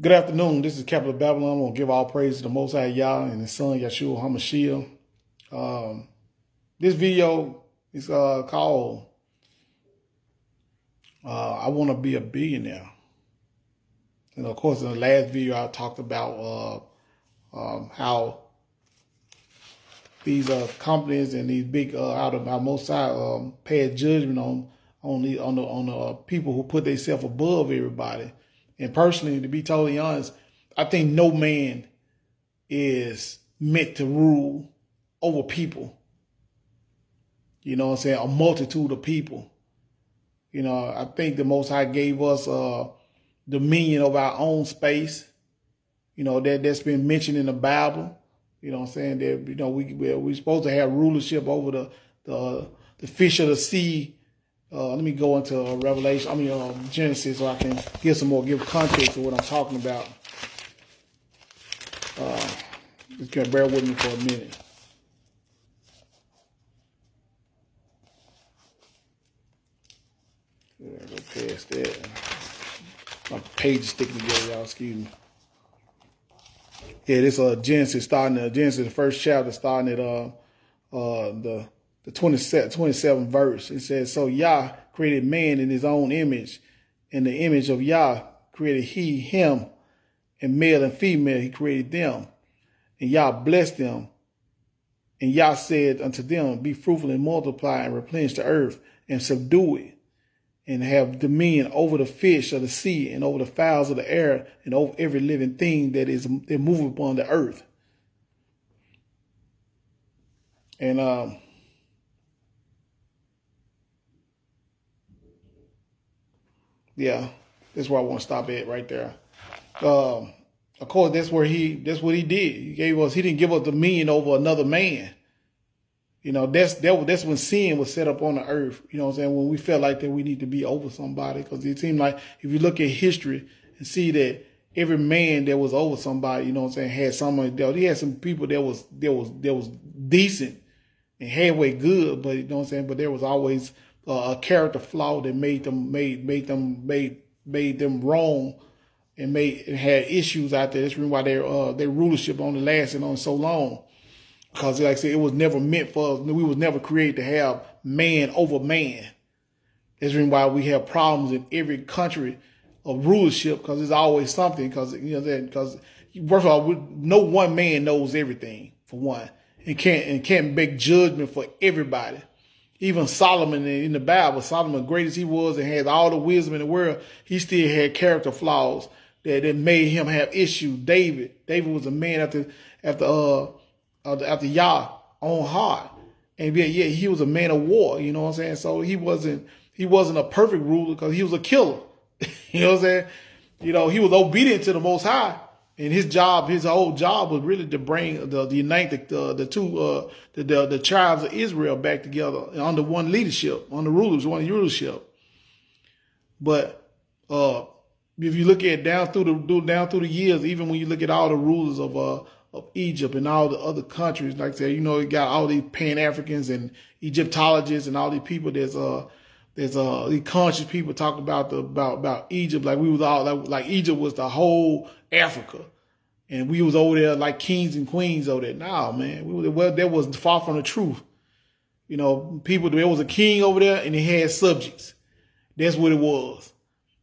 Good afternoon. This is Capital Babylon. I'm going to give all praise to the Most High Yah and His Son, Yeshua HaMashiach. This video is called I Want to Be a Billionaire. And of course, in the last video, I talked about how these companies and these big out of our Most High pay judgment on the people who put themselves above everybody. And personally, to be totally honest, I think no man is meant to rule over people. You know what I'm saying? A multitude of people. You know, I think the Most High gave us dominion over our own space. You know, that's been mentioned in the Bible. You know what I'm saying? That, you know, we're supposed to have rulership over the fish of the sea. Let me go into Genesis, so I can give context to what I'm talking about. Just gonna bear with me for a minute. Yeah, go past that. My page is sticking together, y'all. Excuse me. Yeah, this Genesis, the first chapter, starting at the 27th verse. It says, "So Yah created man in his own image. In the image of Yah created he him, and male and female he created them. And Yah blessed them. And Yah said unto them, Be fruitful and multiply and replenish the earth and subdue it, and have dominion over the fish of the sea and over the fowls of the air and over every living thing that move upon the earth." And yeah, that's where I want to stop at right there. Of course, that's what he did. He didn't give us dominion over another man. You know, that's when sin was set up on the earth. You know what I'm saying? When we felt like that we need to be over somebody, because it seemed like if you look at history and see that every man that was over somebody, you know what I'm saying, had someone that he had some people that was decent and halfway good, but you know what I'm saying, but there was always a character flaw that made them wrong and had issues out there. That's the reason why their rulership only lasted on so long. Because like I said, it was never meant for us. We was never created to have man over man. That's the reason why we have problems in every country of rulership, because there's always something. Because first of all, no one man knows everything, for one, and can't make judgment for everybody. Even Solomon in the Bible, Solomon, great as he was and had all the wisdom in the world, he still had character flaws that made him have issues. David was a man after Yah own heart, and yeah, he was a man of war. You know what I'm saying? So he wasn't a perfect ruler because he was a killer. You know what I'm saying? You know, he was obedient to the Most High. And his whole job was really to bring unite the tribes of Israel back together under one leadership, one rulership. But if you look at down through the years, even when you look at all the rulers of Egypt and all the other countries, like I said, you know, you got all these Pan-Africans and Egyptologists and all these people. There's these conscious people talk about Egypt like we was all like Egypt was the whole Africa, and we was over there like kings and queens over there. Nah, man, that was far from the truth. You know, there was a king over there and he had subjects. That's what it was.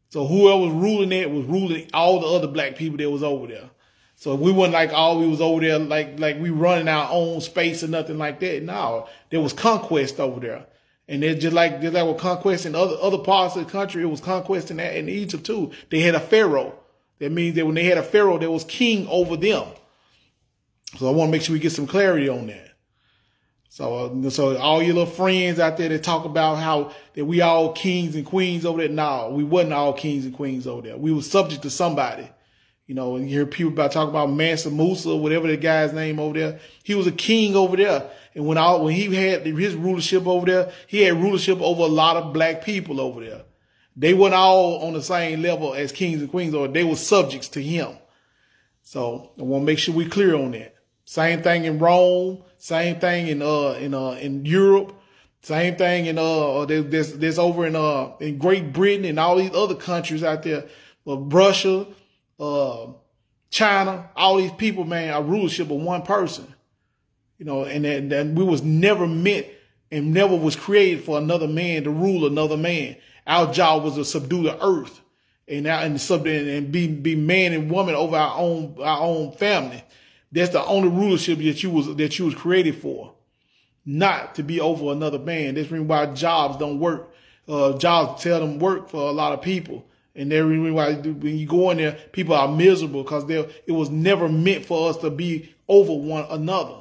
So whoever was ruling it was ruling all the other black people that was over there. So we wasn't like we was over there like we running our own space or nothing like that. No, there was conquest over there. And they're just like with conquest in other parts of the country, it was conquest in Egypt too. They had a pharaoh. That means that when they had a pharaoh, there was king over them. So I want to make sure we get some clarity on that. So all your little friends out there that talk about how that we all kings and queens over there, no, we wasn't all kings and queens over there. We were subject to somebody. You know, and you hear people talk about Mansa Musa or whatever the guy's name over there. He was a king over there. And when he had his rulership over there, he had rulership over a lot of black people over there. They weren't all on the same level as kings and queens, or they were subjects to him. So I want to make sure we're clear on that. Same thing in Rome, same thing in Europe, same thing in there's over in Great Britain and all these other countries out there, Russia. China, all these people, man, are rulership of one person. You know, and we was never meant and never was created for another man to rule another man. Our job was to subdue the earth and be man and woman over our own family. That's the only rulership that you was created for, not to be over another man. That's the reason why jobs don't work. Jobs tell them work for a lot of people. And that's the reason why when you go in there, people are miserable because it was never meant for us to be over one another.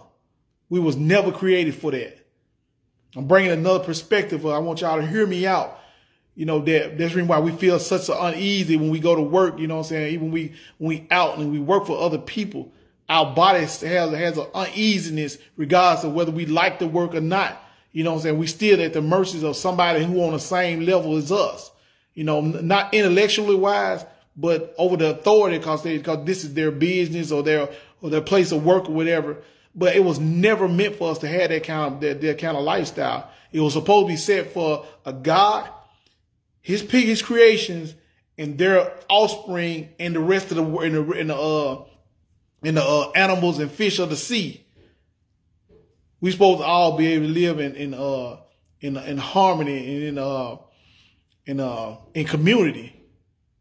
We was never created for that. I'm bringing another perspective. I want y'all to hear me out. You know, that's the reason why we feel such an uneasy when we go to work. You know what I'm saying? Even when we out and we work for other people, our body has an uneasiness regardless of whether we like the work or not. You know what I'm saying? We still at the mercies of somebody who on the same level as us. You know, not intellectually wise, but over the authority because this is their business or their place of work or whatever. But it was never meant for us to have that kind of lifestyle. It was supposed to be set for a God, his creations, and their offspring, and the rest of the animals and fish of the sea. We supposed to all be able to live in harmony and in community.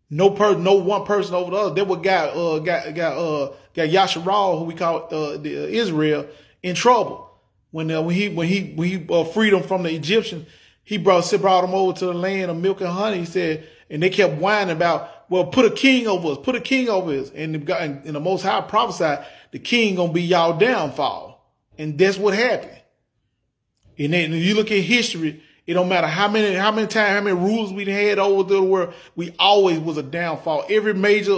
No one person over the other. That what got Yasharal, who we call Israel, in trouble when he freed them from the Egyptians. He brought them over to the land of milk and honey. He said, and they kept whining about, well, put a king over us, put a king over us. And the Most High prophesied the king gonna be y'all downfall, and that's what happened. And then you look at history. It don't matter how many times, how many rulers we had over the world. We always was a downfall. Every major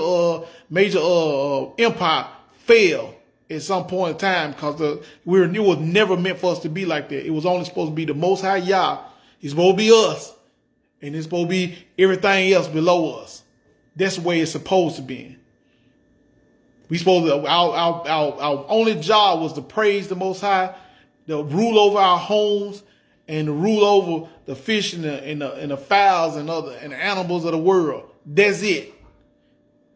empire fell at some point in time because it was never meant for us to be like that. It was only supposed to be the Most High Yah. It's supposed to be us, and it's supposed to be everything else below us. That's the way it's supposed to be. We supposed to. Our only job was to praise the Most High, to rule over our homes, and to rule over the fish and the fowls and the animals of the world. That's it.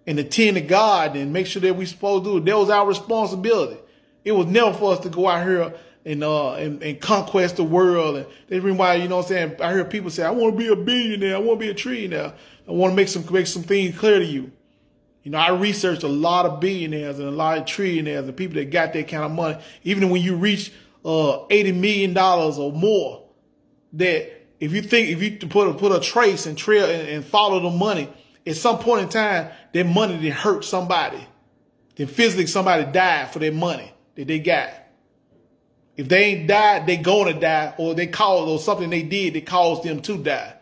And to tend to God and make sure that we supposed to do it. That was our responsibility. It was never for us to go out here and conquest the world. And that's the reason why, you know what I'm saying, I hear people say, I want to be a billionaire, I want to be a trillionaire. I want to make some things clear to you. You know, I researched a lot of billionaires and a lot of trillionaires and people that got that kind of money. Even when you reach $80 million or more, that if you put a trace and trail and follow the money, at some point in time, that money did hurt somebody. Then physically somebody died for their money that they got. If they ain't died, they gonna die, or something they did that caused them to die.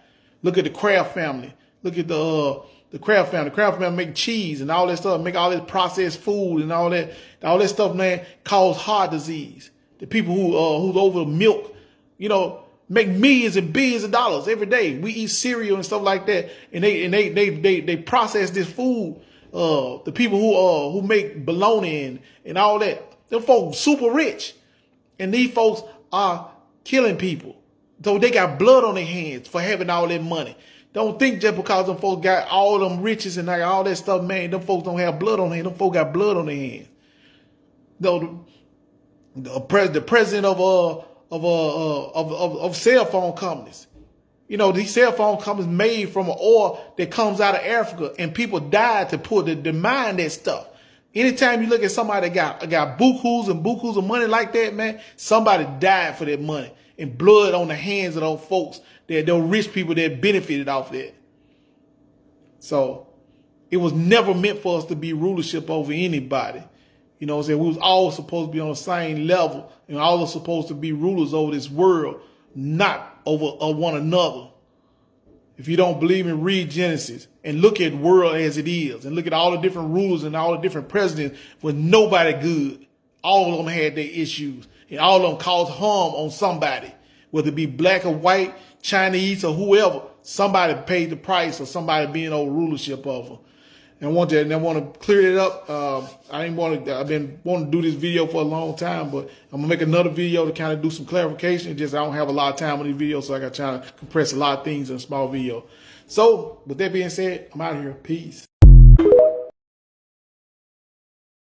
Look at the Kraft family. Look at the Kraft family. The Kraft family make cheese and all that stuff, make all this processed food and all that stuff, man, cause heart disease. The people who's over milk, you know, make millions and billions of dollars every day. We eat cereal and stuff like that, and they process this food. The people who make bologna and all that, them folks super rich, and these folks are killing people. So they got blood on their hands for having all that money. Don't think just because them folks got all them riches and like all that stuff, man, them folks don't have blood on their hands. Them folks got blood on their hands. Though the president of cell phone companies. You know, these cell phone companies made from an oil that comes out of Africa, and people died to mine that stuff. Anytime you look at somebody that got bukus and bukus of money like that, man, somebody died for that money and blood on the hands of those folks, those rich people that benefited off that. So it was never meant for us to be rulership over anybody. You know what I'm saying? We was all supposed to be on the same level, and all was supposed to be rulers over this world, not over one another. If you don't believe me, read Genesis and look at the world as it is, and look at all the different rulers and all the different presidents with nobody good. All of them had their issues, and all of them caused harm on somebody, whether it be black or white, Chinese or whoever. Somebody paid the price of somebody being over rulership of them. And I want to clear it up. I've been wanting to do this video for a long time, but I'm gonna make another video to kind of do some clarification. Just I don't have a lot of time on these videos, so I got to try to compress a lot of things in a small video. So with that being said, I'm out of here. Peace.